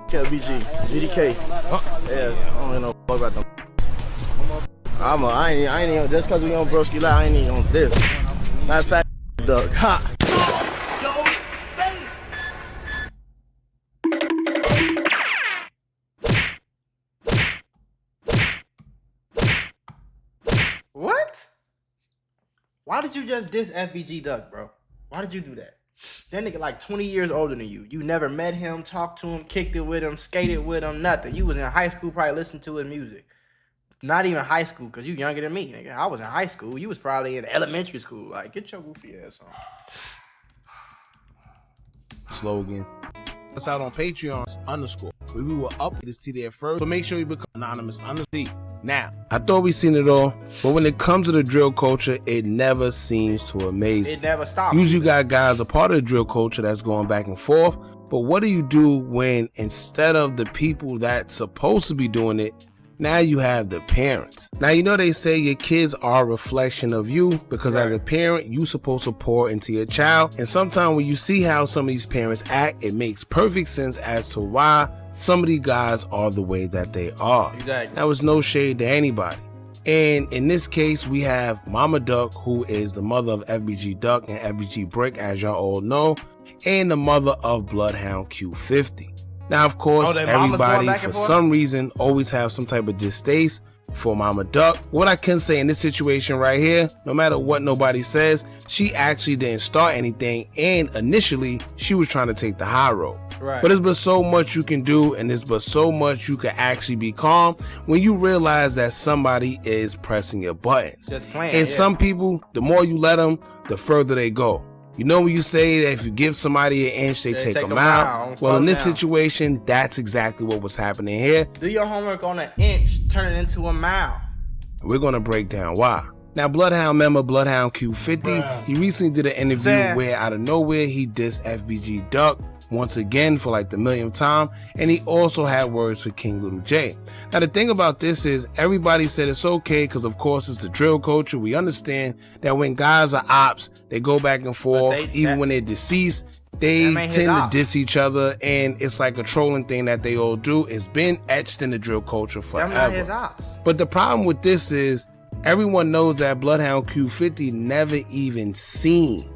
FBG, GDK. Yeah, I don't know about them. I ain't even, just cause we on Broski Live, I ain't even on this. Matter of fact, Duck. Ha! What? Why did you just diss FBG Duck, bro? Why did you do that? That nigga like 20 years older than you. You never met him, talked to him, kicked it with him, skated with him, nothing. You was in high school probably listening to his music. Not even high school, because you younger than me, nigga. I was in high school. You was probably in elementary school. Like, get your goofy ass on. Slogan. Us out on Patreon _ where we will update this to there first. So make sure you become anonymous _ Now, I thought we seen it all, but when it comes to the drill culture, it never seems to amaze. It never stops. Usually you got guys a part of the drill culture that's going back and forth, but what do you do when instead of the people that's supposed to be doing it, now you have the parents? Now, you know they say your kids are a reflection of you, because as a parent, you supposed to pour into your child. And sometimes when you see how some of these parents act, it makes perfect sense as to why some of these guys are the way that they are. Exactly. That was no shade to anybody. And in this case, we have Mama Duck, who is the mother of FBG Duck and FBG Brick, as y'all all know, and the mother of Bloodhound Q50. Now, of course, everybody, for some reason, always have some type of distaste for Mama Duck. What I can say in this situation right here, no matter what nobody says, she actually didn't start anything, and initially, she was trying to take the high road. Right. But there's but so much you can do, and there's but so much you can actually be calm when you realize that somebody is pressing your buttons. Just playing, and some people, the more you let them, the further they go. You know when you say that if you give somebody an inch, they take a mile? Well, in this situation, that's exactly what was happening here. Do your homework on an inch, turn it into a mile. We're going to break down why. Now, Bloodhound member Bloodhound Q50, he recently did an interview where out of nowhere, he dissed FBG Duck once again for like the millionth time, and he also had words for King Little J. Now, the thing about this is everybody said it's okay because, of course, it's the drill culture. We understand that when guys are ops, they go back and forth. Even when they're deceased, they tend to diss each other, and it's like a trolling thing that they all do. It's been etched in the drill culture forever. Not his ops. But the problem with this is everyone knows that Bloodhound Q50 never even seen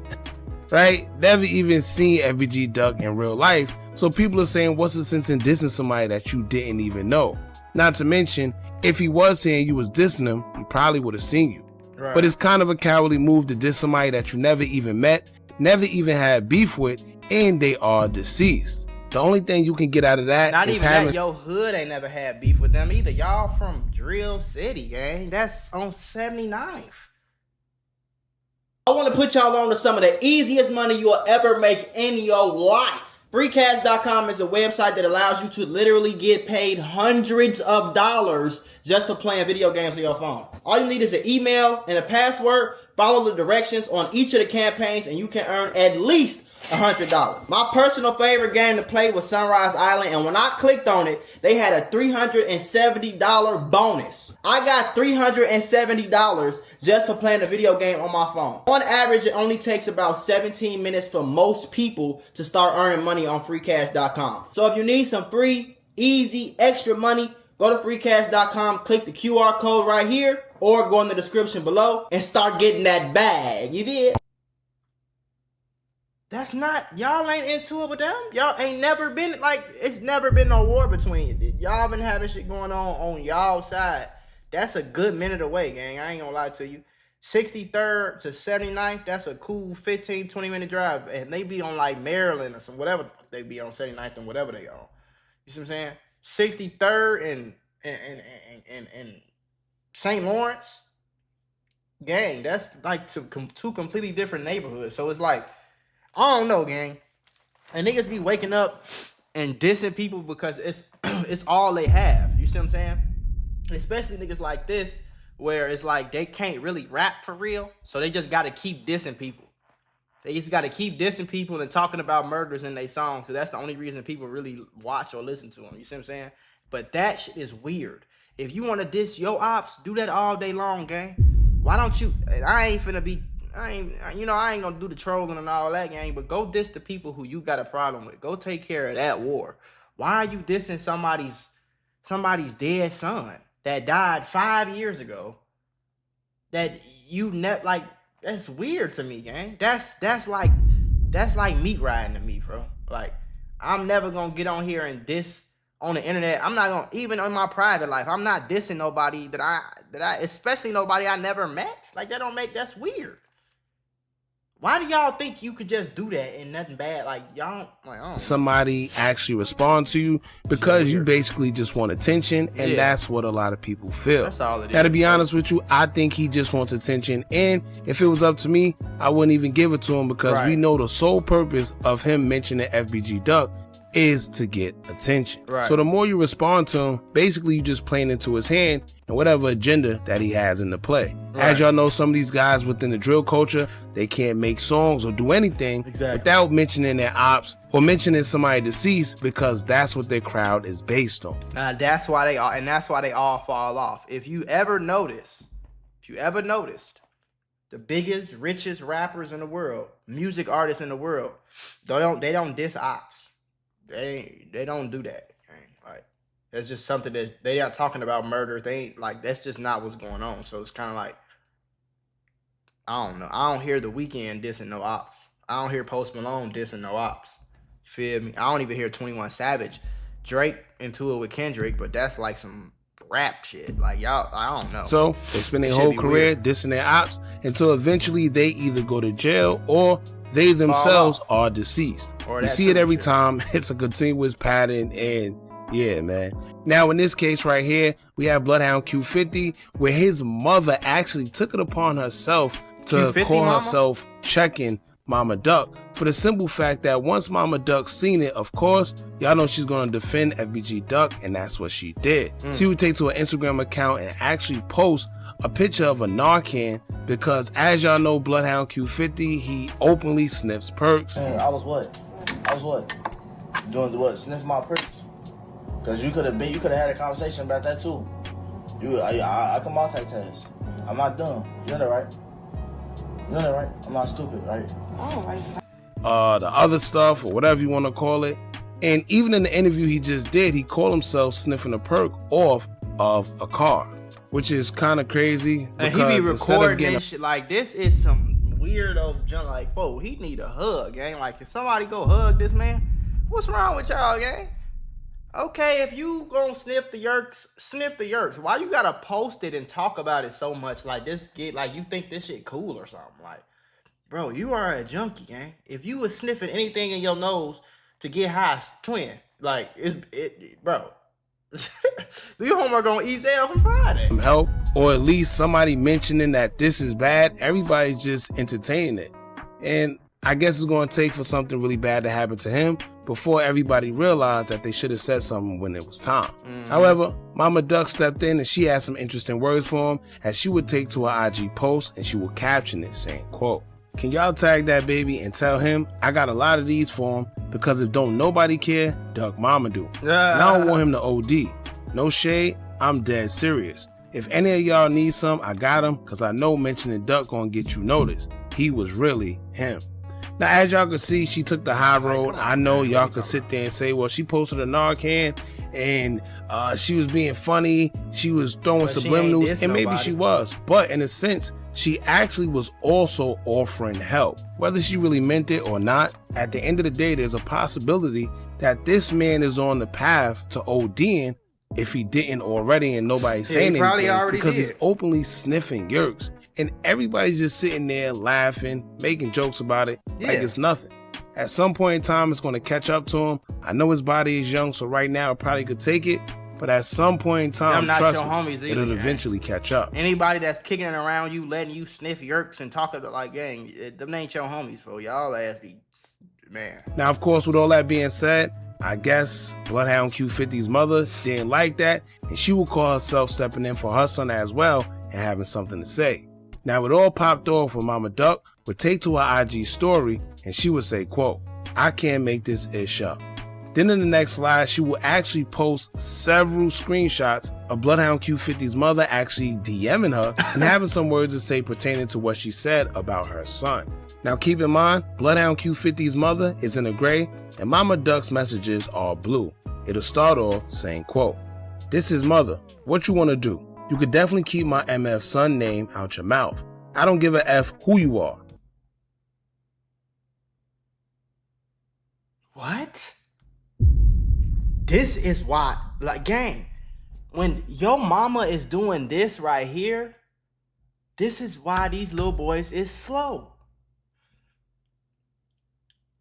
never even seen FBG Duck in real life. So people are saying, what's the sense in dissing somebody that you didn't even know? Not to mention, if he was saying you was dissing him, he probably would have seen you. Right. But it's kind of a cowardly move to diss somebody that you never even met, never even had beef with, and they are deceased. The only thing you can get out of that is that your hood ain't never had beef with them either. Y'all from Drill City, gang. That's on 79th. I want to put y'all on to some of the easiest money you'll ever make in your life. Freecash.com is a website that allows you to literally get paid hundreds of dollars just for playing video games on your phone. All you need is an email and a password. Follow the directions on each of the campaigns and you can earn at least $100. My personal favorite game to play was Sunrise Island, and when I clicked on it, they had a $370 bonus. I got $370 just for playing a video game on my phone. On average, it only takes about 17 minutes for most people to start earning money on freecash.com. So if you need some free, easy, extra money, go to freecash.com, click the QR code right here, or go in the description below and start getting that bag. You did? That's not, y'all ain't into it with them. Y'all ain't never been, like, it's never been no war between you. Y'all been having shit going on y'all side. That's a good minute away, gang. I ain't gonna lie to you. 63rd to 79th, that's a cool 15, 20-minute drive. And they be on, like, Maryland or some, whatever they be on 79th and whatever they on. You see what I'm saying? 63rd and St. Lawrence, gang, that's, like, two completely different neighborhoods. So it's like, I don't know, gang. And niggas be waking up and dissing people because it's all they have. You see what I'm saying? Especially niggas like this, where it's like they can't really rap for real, so they just gotta keep dissing people. They just gotta keep dissing people and talking about murders in their songs. So that's the only reason people really watch or listen to them. You see what I'm saying? But that shit is weird. If you want to diss your ops, do that all day long, gang. Why don't you? I ain't gonna do the trolling and all that, gang, but go diss the people who you got a problem with. Go take care of that war. Why are you dissing somebody's dead son that died 5 years ago? That you like, that's weird to me, gang. That's like meat riding to me, bro. Like, I'm never gonna get on here and diss on the internet. I'm not gonna, even in my private life, I'm not dissing nobody that I especially nobody I never met. Like, that's weird. Why do y'all think you could just do that and nothing bad? Like, y'all, like, I don't know. Somebody actually respond to you because you basically just want attention, and that's what a lot of people feel. That's all it is. Now, to be honest with you, I think he just wants attention, and if it was up to me, I wouldn't even give it to him, because we know the sole purpose of him mentioning FBG Duck is to get attention. So the more you respond to him, basically you just playing into his hand and whatever agenda that he has in the play. As y'all know, some of these guys within the drill culture, they can't make songs or do anything without mentioning their ops or mentioning somebody deceased, because that's what their crowd is based on. That's why they are, and that's why they all fall off. If you ever noticed, the biggest, richest rappers in the world, music artists in the world, they don't diss ops. They don't do that. Like, that's just something that they are talking about murder. They ain't, like, that's just not what's going on. So it's kind of like, I don't know. I don't hear The Weeknd dissing no ops. I don't hear Post Malone dissing no ops. You feel me? I don't even hear 21 Savage. Drake into it with Kendrick, but that's like some rap shit. Like, y'all, I don't know. So they spend their whole career dissing their ops until eventually they either go to jail or they themselves are deceased. You see it every time. It's a continuous pattern, and yeah, man. Now, in this case right here, we have Bloodhound Q50, where his mother actually took it upon herself to call herself checking Mama Duck, for the simple fact that once Mama Duck seen it, of course, y'all know she's going to defend FBG Duck, and that's what she did. She would take to her Instagram account and actually post a picture of a Narcan, because as y'all know, Bloodhound Q50, he openly sniffs perks. I was what? Doing what? Sniffing my perks? Because you could have had a conversation about that too. I can multitask. I'm not dumb. You know that, right? You know that, right? I'm not stupid, right? The other stuff, or whatever you want to call it. And even in the interview he just did, he called himself sniffing a perk off of a car, which is kind of crazy. And he be recording this shit like, this is some weirdo junk. Like, whoa, he need a hug, gang. Like, can somebody go hug this man? What's wrong with y'all, gang? Okay, if you gonna sniff the yerks, sniff the yerks. Why you gotta post it and talk about it so much? Like, like, you think this shit cool or something? Like, bro, you are a junkie, gang. If you was sniffing anything in your nose to get high, twin, like, bro. Do your homework on E-Sale from Friday. Some help, or at least somebody mentioning that this is bad. Everybody's just entertaining it. And I guess it's going to take for something really bad to happen to him before everybody realized that they should have said something when it was time. However, Mama Duck stepped in and she had some interesting words for him, as she would take to her IG post and she would caption it saying, quote, "Can y'all tag that baby and tell him I got a lot of these for him, because if don't nobody care, Duck Mama do. And I don't want him to OD. No shade, I'm dead serious. If any of y'all need some, I got him, because I know mentioning Duck gonna get you noticed. He was really him." Now, as y'all can see, she took the high road. I know y'all could sit there and say, well, she posted a Narcan and she was being funny. She was throwing subliminals, and maybe she was. But in a sense, she actually was also offering help. Whether she really meant it or not, at the end of the day, there's a possibility that this man is on the path to ODing, if he didn't already and nobody's saying anything, because he's openly sniffing yerks. And everybody's just sitting there laughing, making jokes about it, like it's nothing. At some point in time, it's going to catch up to him. I know his body is young, so right now it probably could take it. But at some point in time, trust me, it'll eventually catch up. Anybody that's kicking it around you, letting you sniff yerks and talk about, like, gang, them ain't your homies, for y'all ass be, man. Now, of course, with all that being said, I guess Bloodhound Q50's mother didn't like that, and she will call herself stepping in for her son as well and having something to say. Now, it all popped off when Mama Duck would take to her IG story and she would say, quote, "I can't make this ish up." Then in the next slide, she will actually post several screenshots of Bloodhound Q50's mother actually DMing her and having some words to say pertaining to what she said about her son. Now, keep in mind, Bloodhound Q50's mother is in a gray and Mama Duck's messages are blue. it'll start off saying, quote, "This is mother. What you want to do? You could definitely keep my MF son name out your mouth. I don't give a F who you are." What? This is why, like, gang, when your mama is doing this right here, this is why these little boys is slow.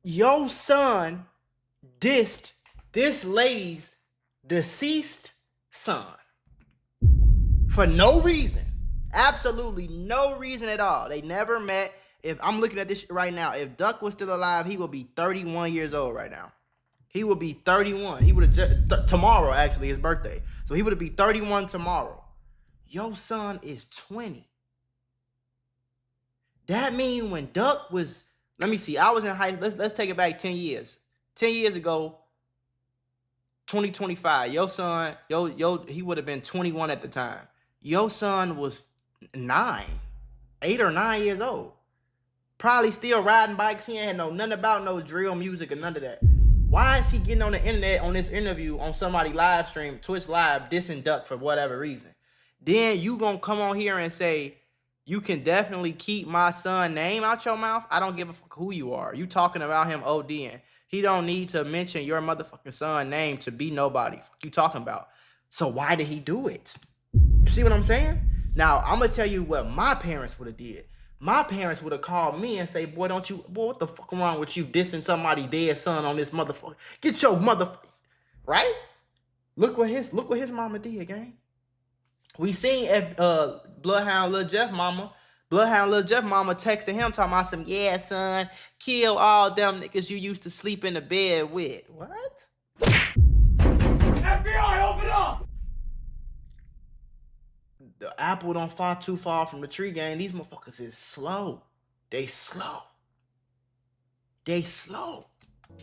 Your son dissed this lady's deceased son for no reason. Absolutely no reason at all. They never met. If I'm looking at this right now, if Duck was still alive, he would be 31 years old right now. He would be 31. He would have tomorrow, actually, his birthday. So he would be 31 tomorrow. Your son is 20. That means when Duck was, let me see, I was in high, let's take it back 10 years. 10 years ago, 2025, your son, he would have been 21 at the time. Your son was 8 or 9 years old. Probably still riding bikes. He ain't had nothing about no drill music or none of that. Why is he getting on the internet on this interview on somebody live stream, Twitch live, dissing Duck for whatever reason? Then you gonna come on here and say, you can definitely keep my son name out your mouth? I don't give a fuck who you are. You talking about him ODing. He don't need to mention your motherfucking son name to be nobody. Fuck you talking about. So why did he do it? You see what I'm saying? Now, I'm gonna tell you what my parents would have did. My parents would have called me and say, boy, what the fuck wrong with you dissing somebody dead son on this motherfucker? Get your motherfucker, right? Look what his mama did, gang. We seen Bloodhound Lil Jeff mama texted him talking about some, yeah, son, kill all them niggas you used to sleep in the bed with. What? FBI, open up! The apple don't fall too far from the tree, gang. These motherfuckers is slow. They slow.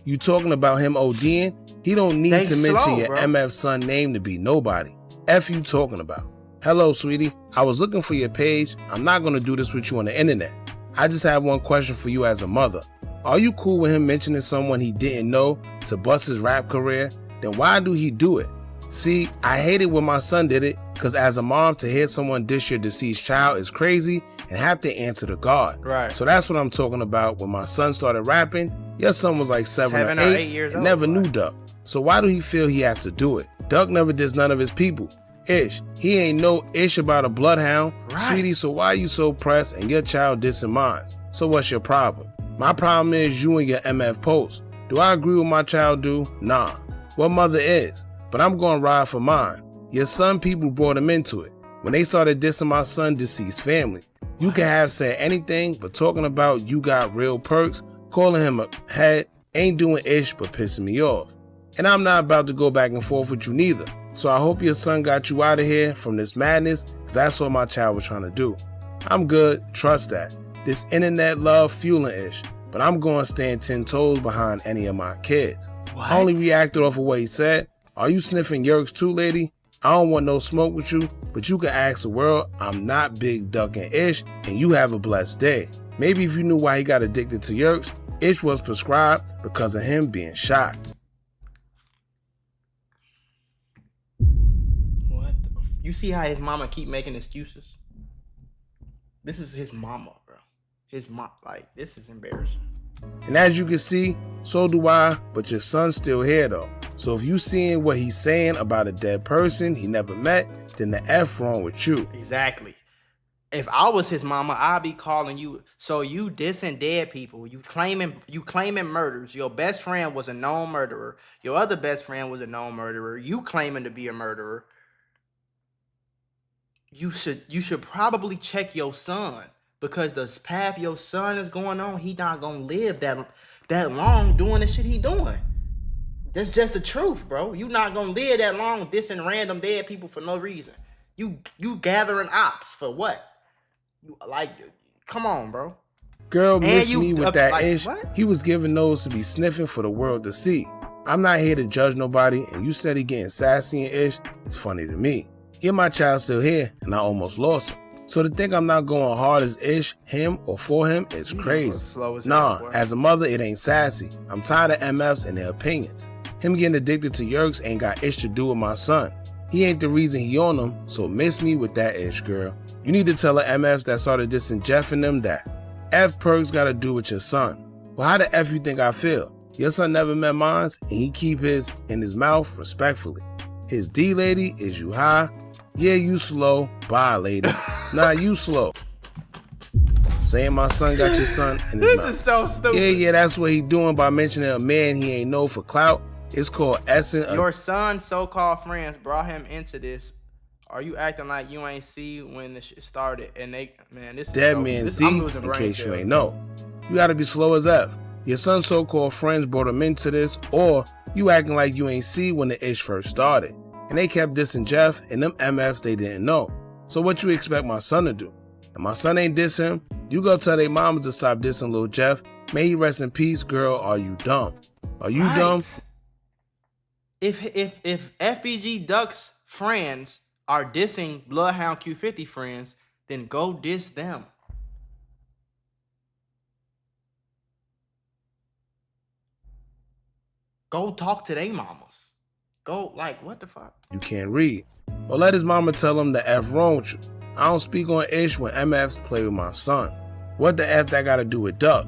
You talking about him ODing? He don't need to mention slow, your bro. MF son name to be nobody. F you talking about. Hello, sweetie. I was looking for your page. I'm not going to do this with you on the internet. I just have one question for you as a mother. Are you cool with him mentioning someone he didn't know to bust his rap career? Then why do he do it? See, I hate it when my son did it, because as a mom, to hear someone diss your deceased child is crazy and have to answer to God. Right. So that's what I'm talking about. When my son started rapping, your son was like 7 or 8 years and old, never knew right? Duck. So why do he feel he has to do it? Duck never dissed none of his people. Ish, he ain't no ish about a bloodhound. Right. Sweetie, so why you so pressed and your child dissing mine? So what's your problem? My problem is you and your MF post. Do I agree with my child do? Nah. What mother is? But I'm gonna ride for mine. Your son people brought him into it. When they started dissing my son deceased family. You can have said anything, but talking about you got real perks, calling him a head, ain't doing ish but pissing me off. And I'm not about to go back and forth with you neither. So I hope your son got you out of here from this madness, because that's what my child was trying to do. I'm good, trust that. This internet love fueling ish, but I'm going to stand 10 toes behind any of my kids. What? I only reacted off of what he said. Are you sniffing yerks too, lady? I don't want no smoke with you, but you can ask the world I'm not big Duck and Ish, and you have a blessed day. Maybe if you knew why he got addicted to yerks, Ish was prescribed because of him being shot. What the you see how his mama keep making excuses? This is his mama, bro. His mom, like, this is embarrassing. And as you can see, so do I, but your son's still here though. So if you seeing what he's saying about a dead person he never met, then the F wrong with you. Exactly. If I was his mama, I'd be calling you. So you dissing dead people. You claiming murders. Your best friend was a known murderer. Your other best friend was a known murderer. You claiming to be a murderer. You should probably check your son, because the path your son is going on, he not gonna live that long doing the shit he doing. That's just the truth, bro. You not gonna live that long dissing random dead people for no reason. You gathering ops for what? Like, come on, bro. Girl missed me with that like, ish. what? He was giving those to be sniffing for the world to see. I'm not here to judge nobody, and you steady getting sassy and ish, it's funny to me. Yeah, my child's still here, and I almost lost him. So to think I'm not going hard as ish, him, or for him is crazy. Slow as Nah, hell, boy. as a mother, it ain't sassy. I'm tired of MFs and their opinions. Him getting addicted to yerks ain't got ish to do with my son. He ain't the reason he on them, so miss me with that ish, girl. You need to tell the MFs that started dissing Jeff and them that F perks gotta do with your son. Well, how the F you think I feel? Your son never met mine, and he keep his in his mouth respectfully. His D lady is you high? Yeah, you slow. Bye, lady. Nah, you slow. Saying my son got your son in his mouth. This is so stupid. Yeah, that's what he doing by mentioning a man he ain't know for clout. It's called essence. Your son's so-called friends brought him into this. Are you acting like you ain't see when the shit started? And they, man, this is dead so, man's this, deep, I'm losing in brain case you cells. ain't know. You gotta be slow as F. Your son's so-called friends brought him into this, or you acting like you ain't see when the ish first started. And they kept dissing Jeff and them MFs they didn't know. So what you expect my son to do? If my son ain't diss him, you go tell they mamas to stop dissing little Jeff. May he rest in peace, girl. Are you dumb? Are you dumb? If FBG Duck's friends are dissing Bloodhound Q50 friends, then go diss them. Go talk to they mamas. Go, like, what the fuck? You can't read. Or let his mama tell him the F wrong with you. I don't speak on ish when MFs play with my son. What the F that got to do with Duck?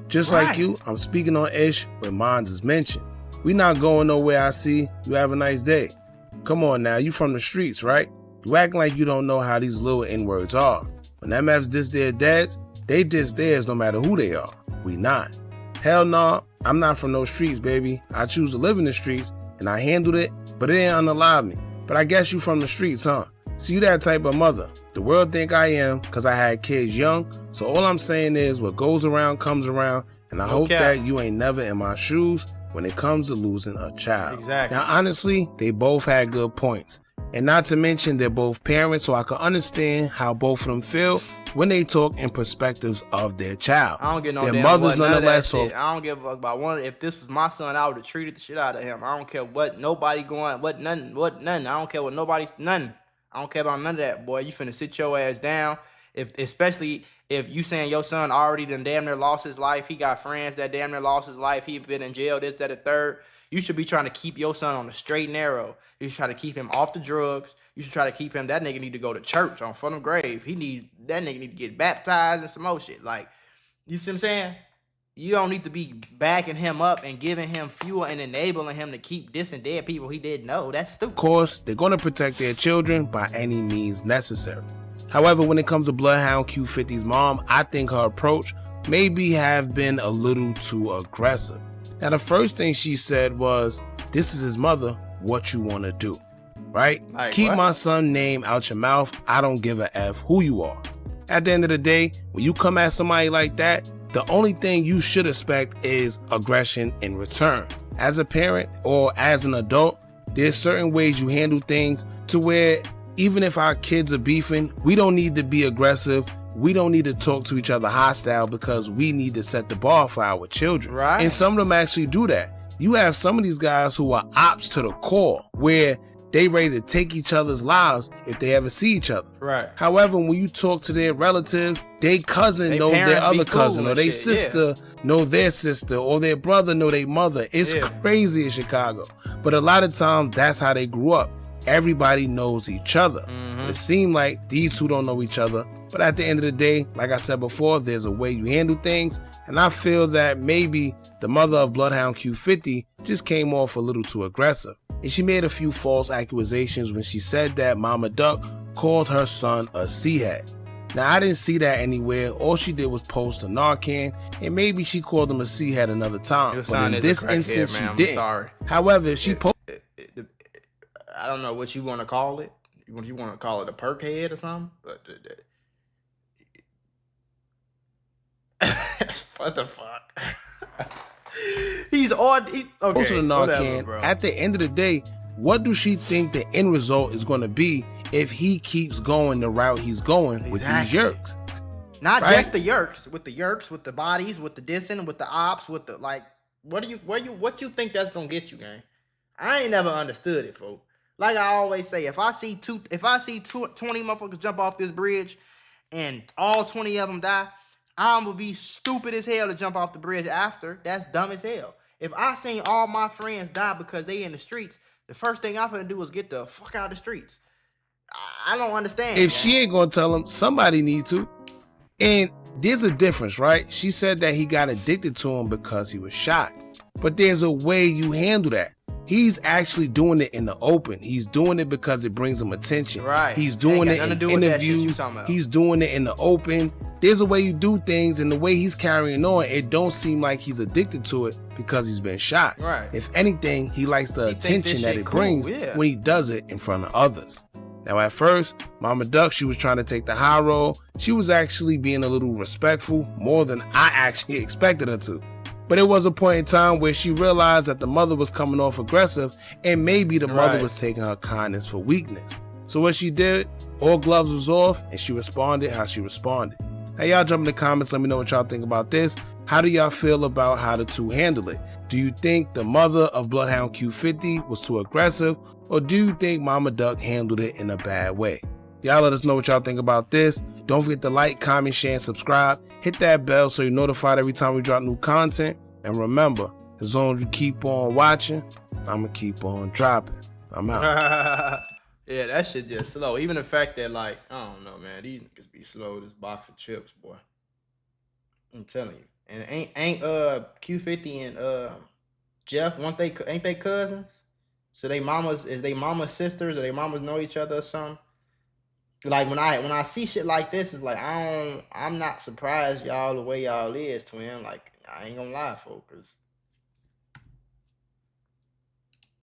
Just like you, I'm speaking on ish when mines is mentioned. We not going nowhere, I see. You have a nice day. Come on now, you from the streets, right? You acting like you don't know how these little N-words are. When MFs diss their dads, they diss theirs no matter who they are. We not. Hell no, I'm not from those streets, baby. I choose to live in the streets, and I handled it, but it ain't unalive me. But I guess you from the streets, huh? See, you that type of mother. The world think I am because I had kids young, so all I'm saying is what goes around comes around, and I hope that you ain't never in my shoes when it comes to losing a child. Exactly. Now, honestly, they both had good points. And not to mention they're both parents, so I can understand how both of them feel when they talk in perspectives of their child. I don't get no their damn mothers what, nonetheless. So I don't give a fuck about one. If this was my son, I would have treated the shit out of him. I don't care what nobody going, what nothing. I don't care what nobody's nothing. I don't care about none of that, boy. You finna sit your ass down. Especially if you saying your son already done damn near lost his life. He got friends that damn near lost his life. He been in jail, this, that, the third. You should be trying to keep your son on the straight and narrow. You should try to keep him off the drugs. You should try to keep him. That nigga need to go to church on front of grave. That nigga need to get baptized and some more shit. Like, you see what I'm saying? You don't need to be backing him up and giving him fuel and enabling him to keep dissing dead people he didn't know. That's stupid. Of course, they're going to protect their children by any means necessary. However, when it comes to Bloodhound Q50's mom, I think her approach maybe have been a little too aggressive. Now, the first thing she said was, this is his mother, what you want to do, right? Like, keep what? my son's name out your mouth. I don't give a F who you are. At the end of the day, when you come at somebody like that, the only thing you should expect is aggression in return. As a parent or as an adult, there's certain ways you handle things to where even if our kids are beefing, we don't need to be aggressive. We don't need to talk to each other hostile because we need to set the bar for our children. Right. And some of them actually do that. You have some of these guys who are ops to the core where they ready to take each other's lives if they ever see each other. Right. However, when you talk to their relatives, their cousin know their other cousin, or their sister know their sister, or their brother know their mother. It's crazy in Chicago. But a lot of times, that's how they grew up. Everybody knows each other. But it seemed like these two don't know each other. But at the end of the day, like I said before, there's a way you handle things. And I feel that maybe the mother of Bloodhound Q50 just came off a little too aggressive. And she made a few false accusations when she said that Mama Duck called her son a C-head. Now, I didn't see that anywhere. All she did was post a Narcan, and maybe she called him a C-head another time. But in this instance, she didn't. Sorry. However, if she posted... I don't know what you want to call it. You want to call it a perk head or something? But what the fuck? He's okay. Also the Narcan. Whatever, at the end of the day, what do she think the end result is going to be if he keeps going the route he's going with these yerks? Not just the yerks, with the bodies, with the dissing, with the ops, with the like. What you think that's gonna get you, gang? I ain't never understood it, folks. Like I always say, if I see 20 motherfuckers jump off this bridge, and all 20 of them die, I'm gonna be stupid as hell to jump off the bridge after. That's dumb as hell. If I seen all my friends die because they in the streets, the first thing I'm gonna do is get the fuck out of the streets. I don't understand. If she ain't gonna tell him, somebody need to. And there's a difference, right? She said that he got addicted to him because he was shot. But there's a way you handle that. He's actually doing it in the open. He's doing it because it brings him attention. Right. He's doing it in interviews. He's doing it in the open. There's a way you do things, and the way he's carrying on, it don't seem like he's addicted to it because he's been shot. Right. If anything, he likes the attention that it brings when he does it in front of others. Now, at first, Mama Duck, she was trying to take the high road. She was actually being a little respectful, more than I actually expected her to. But it was a point in time where she realized that the mother was coming off aggressive, and maybe the mother was taking her kindness for weakness. So what she did, all gloves was off, and she responded how she responded. Now, y'all jump in the comments, let me know what y'all think about this. How do y'all feel about how the two handle it? Do you think the mother of Bloodhound Q50 was too aggressive, or do you think Mama Duck handled it in a bad way? Y'all let us know what y'all think about this. Don't forget to like, comment, share, and subscribe. Hit that bell so you're notified every time we drop new content. And remember, as long as you keep on watching, I'm going to keep on dropping. I'm out. Yeah, that shit just slow. Even the fact that, like, I don't know, man, these niggas be slow. This box of chips, boy. I'm telling you. And ain't Q50 and Jeff, ain't they cousins? So is they mama's sisters, or they mamas know each other or something? Like when I see shit like this, it's like I'm not surprised y'all the way y'all is, twin. Like, I ain't gonna lie, folks.